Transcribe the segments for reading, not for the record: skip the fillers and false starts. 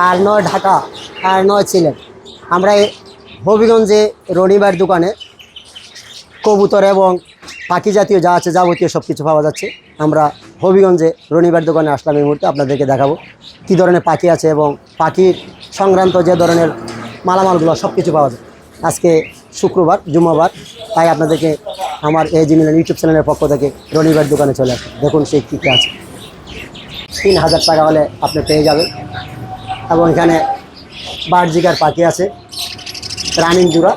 আর নয় ঢাকা, আর নয় সিলেট। আমরা হবিগঞ্জে রনিবার দোকানে কবুতর এবং পাখি জাতীয় যা আছে যাবতীয় সব কিছু পাওয়া যাচ্ছে। আমরা হবিগঞ্জে রনিবার দোকানে আসলাম এই মুহূর্তে আপনাদেরকে দেখাবো কী ধরনের পাখি আছে এবং পাখির সংক্রান্ত যে ধরনের মালামালগুলো সব কিছু পাওয়া যায়। আজকে শুক্রবার, জুম্মাবার, তাই আপনাদেরকে আমার এজি মিলন ইউটিউব চ্যানেলের পক্ষ থেকে রনিবার দোকানে চলে আসে। দেখুন সেই কী কী আছে। 3000 টাকা হলে আপনি পেয়ে যাবেন। এবং এখানে বার্জিকার পাখি আছে রানিং জোড়া,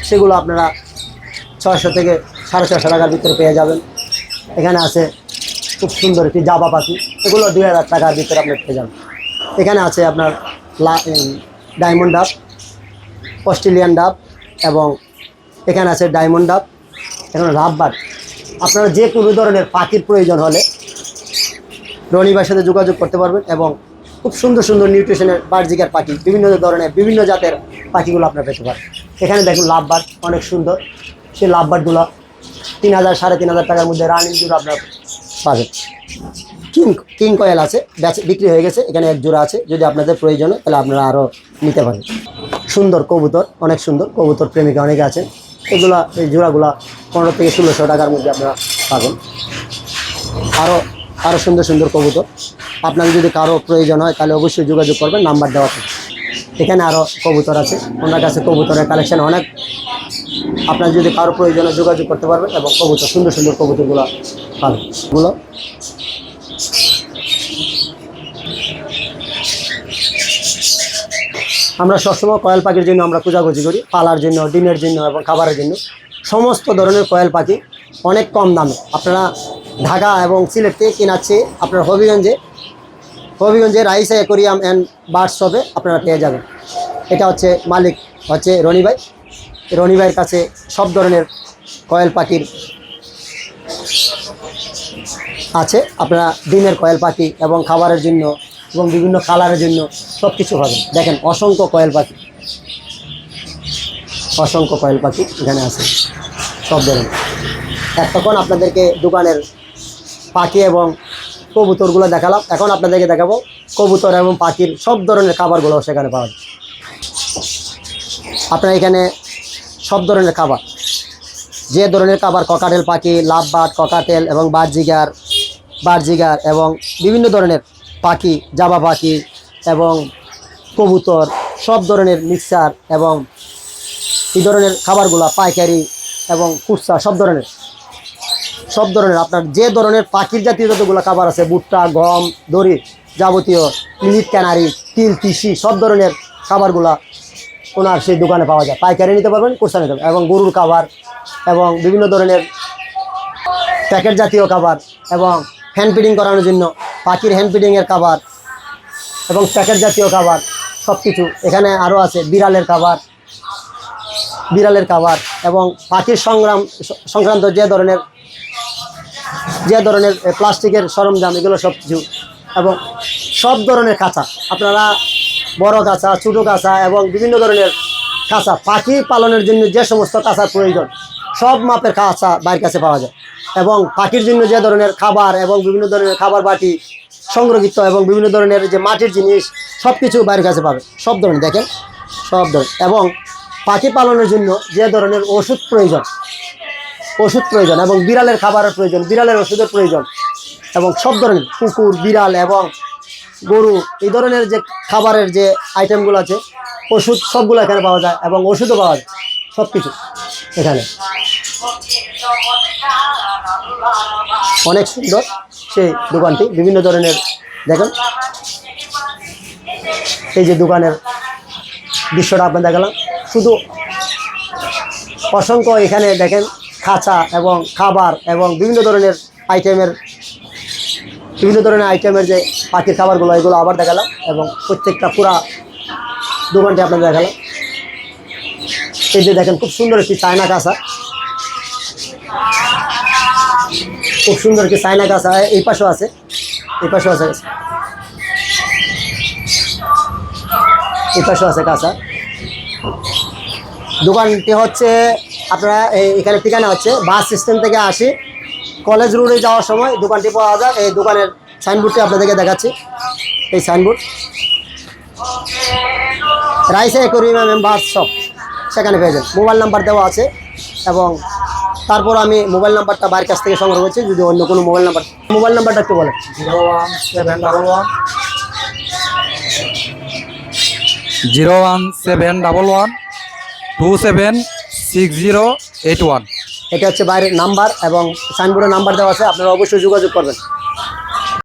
সেগুলো আপনারা 600 থেকে 650 টাকার ভিতরে পেয়ে যাবেন। এখানে আছে খুব সুন্দর একটি জাবা পাখি, এগুলো 2000 টাকার ভিতরে আপনি পেয়ে যাবেন। এখানে আছে আপনার ডায়মন্ড ডাব, অস্ট্রেলিয়ান ডাব, এবং এখানে আছে ডায়মন্ড ডাব, এখানে রাববার্ড। আপনারা যে কোনো ধরনের পাখির প্রয়োজন হলে রনিবার সাথে যোগাযোগ করতে পারবেন এবং খুব সুন্দর সুন্দর নিউট্রিশনের বার্জিকার পাখি, বিভিন্ন ধরনের বিভিন্ন জাতের পাখিগুলো আপনার পেতে পারেন। এখানে দেখুন লাভবার্ড, অনেক সুন্দর সেই লাভবার্ডগুলো 3000 3500 টাকার মধ্যে রানিং জোড়া আপনার পাবেন। কিং কয়েল আছে, বিক্রি হয়ে গেছে। এখানে এক জোড়া আছে, যদি আপনাদের প্রয়োজন হয় তাহলে আপনারা আরও নিতে পারেন। সুন্দর কবুতর, অনেক সুন্দর কবুতর প্রেমিকা অনেকে আছেন। এগুলা এই জোড়াগুলা 1500 থেকে 1600 টাকার মধ্যে আপনারা পাবেন। আরও সুন্দর সুন্দর কবুতর আপনাদের যদি কারো প্রয়োজন হয় তাহলে অবশ্যই যোগাযোগ করবেন, নাম্বার দেওয়া থাকে। এখানে আরও কবুতর আছে, ওনার কাছে কবুতরের কালেকশন অনেক। আপনার যদি কারো প্রয়োজনে যোগাযোগ করতে পারবেন এবং কবুতর সুন্দর সুন্দর কবুতরগুলো পাবেন। এগুলো আমরা সবসময় কয়েল পাখির জন্য আমরা খোঁজাখুঁজি করি, পালার জন্য, ডিমের জন্য এবং খাবারের জন্য। সমস্ত ধরনের কয়েল পাখি অনেক কম দামে আপনারা ঢাকা এবং সিলেট থেকে কেনাচ্ছে আপনার হবিগঞ্জে রাইস অ্যাকোরিয়াম অ্যান্ড বার্ডস শপে আপনারা পেয়ে যাবেন। এটা হচ্ছে মালিক হচ্ছে রনি ভাই। রনি ভাইয়ের কাছে সব ধরনের কয়েল পাখির আছে। আপনারা ডিমের কয়েল পাখি এবং খাবারের জন্য এবং বিভিন্ন কালারের জন্য সব কিছু পাবেন। দেখেন অসংখ্য কয়েল পাখি এখানে আছে সব ধরনের। এতক্ষণ আপনাদেরকে দোকানের পাখি এবং কবুতরগুলো দেখালাম, এখন আপনাদেরকে দেখাবো কবুতর এবং পাখির সব ধরনের খাবারগুলো সেখানে পাওয়া যায়। আপনারা এখানে সব ধরনের খাবার, যে ধরনের খাবার, ককাটেল পাখি, লাভবার্ড, ককাটেল এবং বার্জিগার এবং বিভিন্ন ধরনের পাখি, জাবা পাখি এবং কবুতর, সব ধরনের মিক্সার এবং এই ধরনের খাবারগুলো পাইকারি এবং খুচরা সব ধরনের আপনার যে ধরনের পাখির জাতীয় যতগুলো খাবার আছে, ভুট্টা, গম, দড়ি, যাবতীয় মিলিট, ক্যানারি, তিল, তিসি সব ধরনের খাবারগুলা ওনার সেই দোকানে পাওয়া যায়। পাইকারি নিতে পারবেন, খুচরা নিতে পারবেন। এবং গরুর খাবার এবং বিভিন্ন ধরনের প্যাকেট জাতীয় খাবার এবং হ্যান্ড ফিডিং করানোর জন্য পাখির হ্যান্ড ফিডিংয়ের খাবার এবং প্যাকেট জাতীয় খাবার সব কিছু এখানে আরও আছে। বিড়ালের খাবার এবং পাখির সংক্রান্ত যে ধরনের প্লাস্টিকের সরঞ্জাম, এগুলো সব কিছু এবং সব ধরনের কাঁচা, আপনারা বড় কাঁচা, ছোটো কাঁচা এবং বিভিন্ন ধরনের কাঁচা, পাখি পালনের জন্য যে সমস্ত কাঁচার প্রয়োজন সব মাপের কাঁচা বাইরের কাছে পাওয়া যায়। এবং পাখির জন্য যে ধরনের খাবার এবং বিভিন্ন ধরনের খাবার বাটি সংরক্ষিত এবং বিভিন্ন ধরনের যে মাটির জিনিস সব কিছু বাইরের কাছে পাবে, সব ধরনের। দেখেন সব ধরনের। এবং পাখি পালনের জন্য যে ধরনের ওষুধ প্রয়োজন এবং বিড়ালের খাবারের প্রয়োজন, বিড়ালের ওষুধের প্রয়োজন এবং সব ধরনের কুকুর, বিড়াল এবং গরু, এই ধরনের যে খাবারের যে আইটেমগুলো আছে, ওষুধ সবগুলো এখানে পাওয়া যায় এবং ওষুধও পাওয়া যায়, সব কিছু এখানে। অনেক সুন্দর সেই দোকানটি, বিভিন্ন ধরনের। দেখেন এই যে দোকানের দৃশ্যটা আপনার দেখালাম, শুধু অসংখ্য এখানে দেখেন খাঁচা এবং খাবার এবং বিভিন্ন ধরনের আইটেমের যে পাখির খাবারগুলো, এগুলো আবার দেখালাম এবং প্রত্যেকটা পুরা দোকানটি আপনাদের দেখালাম। এই যে দেখেন খুব সুন্দর একটি চায়না কাঁচা, এই পাশেও আছে কাঁচা। দোকানটি হচ্ছে আপনারা এখানে ঠিকানা হচ্ছে বাস স্ট্যান্ড থেকে আসি কলেজ রোডে যাওয়ার সময় দোকানটি পাওয়া যায়। এই দোকানের সাইনবোর্ডটি আপনাদেরকে দেখাচ্ছি, এই signboard Raisa aquarium and bird shop, সেখানে পেয়ে যাবেন। মোবাইল নাম্বার দেওয়া আছে, এবং তারপর আমি মোবাইল নাম্বারটা বাইরের কাছ থেকে সংগ্রহ করছি। যদি অন্য কোনো মোবাইল নাম্বারটা একটু বলেন। 01711 276081। এটা হচ্ছে বাইরের নাম্বার, এবং সাইনবোর্ডের নাম্বার দেওয়া আছে, আপনারা অবশ্যই যোগাযোগ করবেন।